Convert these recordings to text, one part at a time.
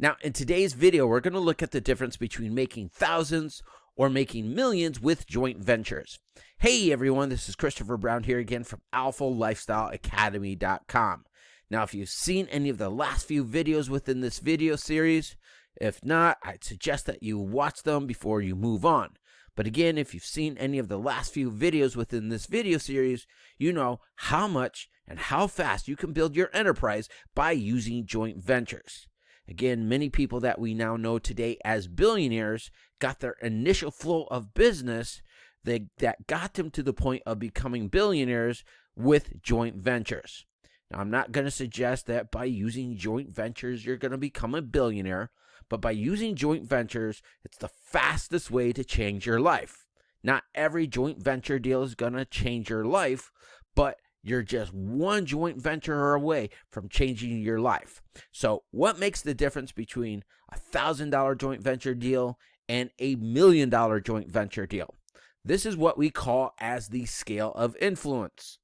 Now, in today's video, we're going to look at the difference between making thousands or making millions with joint ventures. Hey everyone, this is Christopher Brown here again from alphalifestyleacademy.com. Now, if you've seen any of the last few videos within this video series, if not, I'd suggest that you watch them before you move on. But again, if you've seen any of the last few videos within this video series, you know how much and how fast you can build your enterprise by using joint ventures. Again, many people that we now know today as billionaires got their initial flow of business that got them to the point of becoming billionaires with joint ventures. Now, I'm not going to suggest that by using joint ventures you're going to become a billionaire, but by using joint ventures, it's the fastest way to change your life. Not every joint venture deal is going to change your life, but you're just one joint venture away from changing your life. So what makes the difference between a $1,000 joint venture deal and a $1 million joint venture deal? This is what we call as the scale of influence.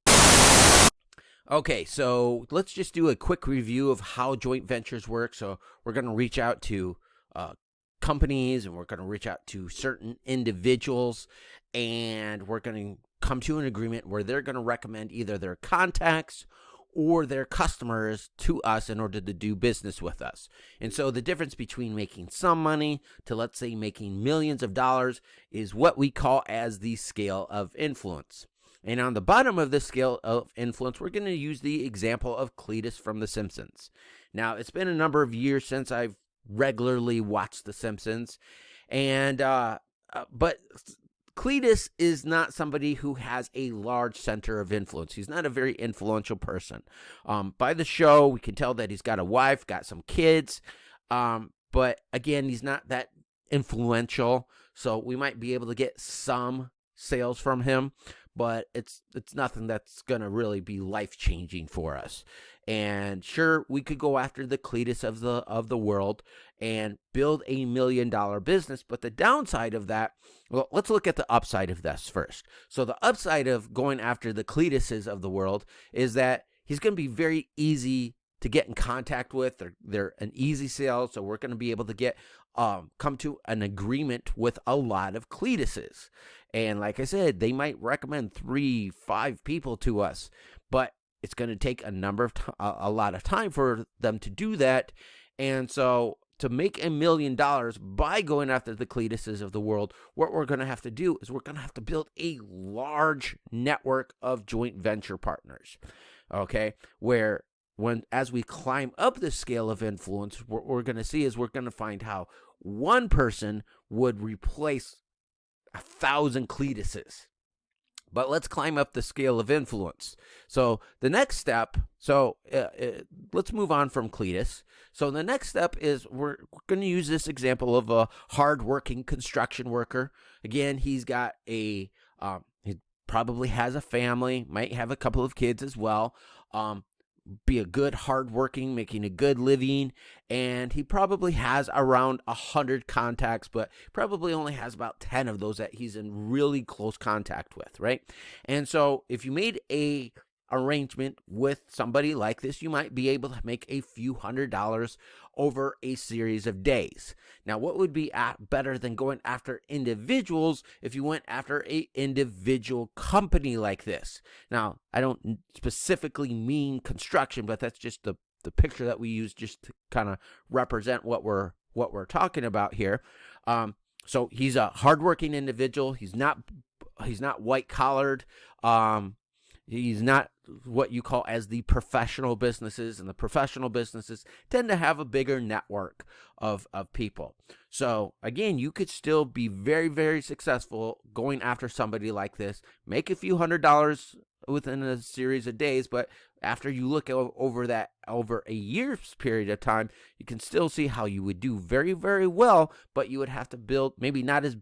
Okay, so let's just do a quick review of how joint ventures work. So we're going to reach out to companies, and we're going to reach out to certain individuals, and we're going to come to an agreement where they're going to recommend either their contacts or their customers to us in order to do business with us. And so the difference between making some money to, let's say, making millions of dollars is what we call as the scale of influence. And on the bottom of the scale of influence, we're going to use the example of Cletus from The Simpsons. Now, it's been a number of years since I've regularly watched The Simpsons, and but Cletus is not somebody who has a large center of influence. He's not a very influential person. By the show, we can tell that he's got a wife, got some kids, but again, he's not that influential. So we might be able to get some sales from him, but it's nothing that's going to really be life-changing for us. And sure, we could go after the Cletus of the world and build a $1 million business, but the downside of that, well, let's look at the upside of this first. So the upside of going after the Cletuses of the world is that he's going to be very easy to get in contact with. They're an easy sale, so we're going to be able to get come to an agreement with a lot of Cletuses. And like I said, they might recommend 3-5 people to us, but it's going to take a lot of time for them to do that. And so to make $1 million by going after the Cletuses of the world, what we're going to have to do is we're going to have to build a large network of joint venture partners. Okay, where as we climb up the scale of influence, what we're going to see is we're going to find how one person would replace 1,000 Cletuses. But let's climb up the scale of influence. So the next step, let's move on from Cletus. So the next step is we're going to use this example of a hardworking construction worker. Again, he's got he probably has a family, might have a couple of kids as well. Be a good hardworking, making a good living, and he probably has around 100 contacts, but probably only has about 10 of those that he's in really close contact with, right? And so if you made a arrangement with somebody like this, you might be able to make a few $100s over a series of days. Now, what would be better than going after individuals if you went after an individual company like this? Now, I don't specifically mean construction, but that's just the picture that we use just to kind of represent what we're talking about here. So he's a hardworking individual. He's not white collared. He's not what you call as the professional businesses, and the professional businesses tend to have a bigger network of people. So again, you could still be very, very successful going after somebody like this, make a few $100s within a series of days, but after you look over a year's period of time, you can still see how you would do very, very well, but you would have to build maybe not as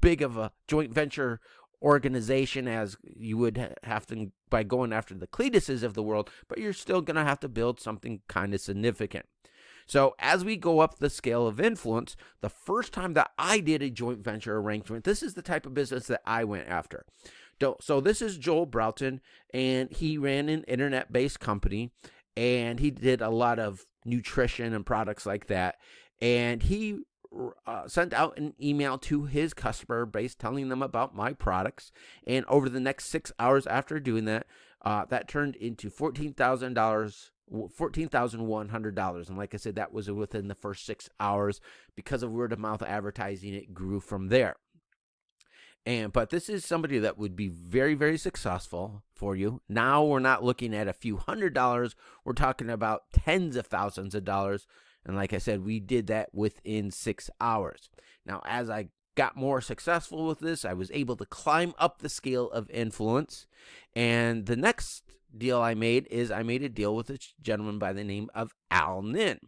big of a joint venture organization as you would have to by going after the Cletuses of the world, but you're still going to have to build something kind of significant. So as we go up the scale of influence, the first time that I did a joint venture arrangement, this is the type of business that I went after. So this is Joel Broughton, and he ran an internet-based company, and he did a lot of nutrition and products like that. And he sent out an email to his customer base telling them about my products. And over the next 6 hours after doing that, that turned into $14,100. And like I said, that was within the first 6 hours. Because of word of mouth advertising, it grew from there. But this is somebody that would be very, very successful for you. Now we're not looking at a few $100s. We're talking about tens of thousands of dollars. And like I said, we did that within 6 hours. Now, as I got more successful with this, I was able to climb up the scale of influence. And the next deal I made is I made a deal with a gentleman by the name of Al Nin.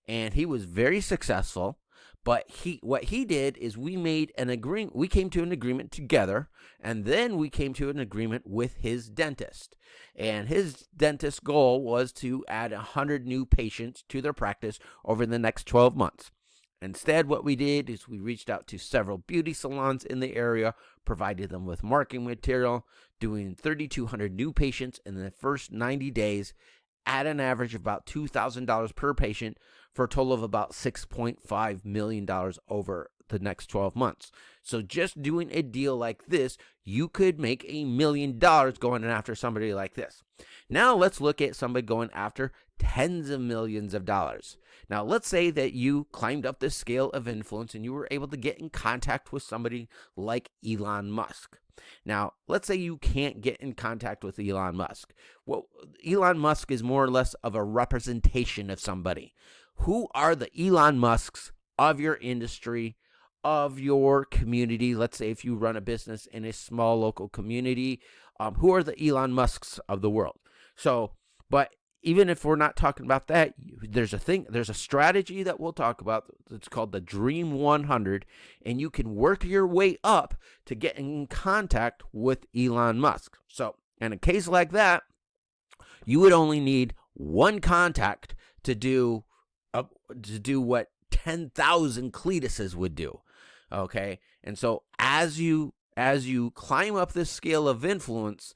And he was very successful. But what he did is we made an agreement. We came to an agreement together, and then we came to an agreement with his dentist. And his dentist's goal was to add 100 new patients to their practice over the next 12 months. Instead, what we did is we reached out to several beauty salons in the area, provided them with marketing material, doing 3,200 new patients in the first 90 days at an average of about $2,000 per patient, for a total of about $6.5 million over the next 12 months. So just doing a deal like this, you could make $1 million going after somebody like this. Now let's look at somebody going after tens of millions of dollars. Now let's say that you climbed up this scale of influence and you were able to get in contact with somebody like Elon Musk. Now, let's say you can't get in contact with Elon Musk. Well, Elon Musk is more or less of a representation of somebody. Who are the Elon Musks of your industry, of your community? Let's say if you run a business in a small local community, who are the Elon Musks of the world? So, but even if we're not talking about that, there's a strategy that we'll talk about. It's called the Dream 100, and you can work your way up to get in contact with Elon Musk. So, in a case like that, you would only need one contact to do what 10,000 Cletuses would do. Okay, and so as you climb up this scale of influence,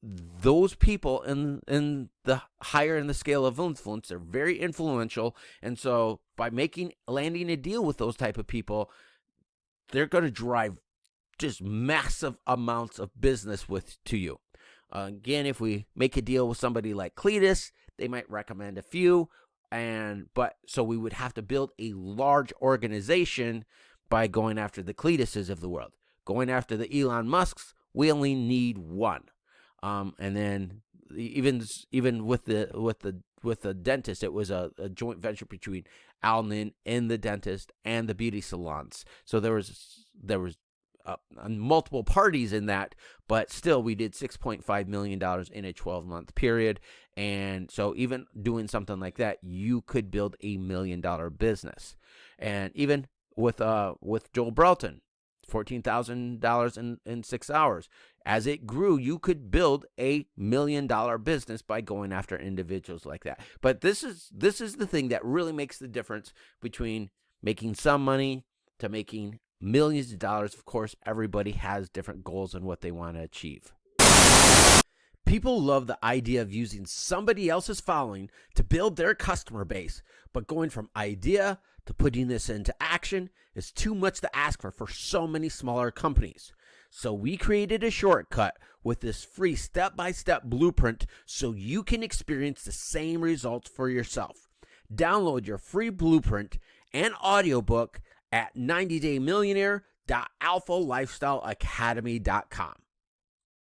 those people in the higher in the scale of influence, they're very influential, and so by landing a deal with those type of people, they're going to drive just massive amounts of business to you. Again, if we make a deal with somebody like Cletus, they might recommend a few, but so we would have to build a large organization by going after the Cletuses of the world. Going after the Elon Musks, we only need one. And then even with the dentist, it was a joint venture between Al Nin and the dentist and the beauty salons. So there was multiple parties in that, but still we did $6.5 million in a 12-month period. And so even doing something like that, you could build $1 million business. And even with Joel Brelton, $14,000 in 6 hours. As it grew, you could build $1 million business by going after individuals like that. But this is the thing that really makes the difference between making some money to making millions of dollars. Of course, everybody has different goals and what they want to achieve. People love the idea of using somebody else's following to build their customer base, but going from idea to putting this into action is too much to ask for so many smaller companies. So we created a shortcut with this free step-by-step blueprint so you can experience the same results for yourself. Download your free blueprint and audiobook at 90daymillionaire.alphalifestyleacademy.com.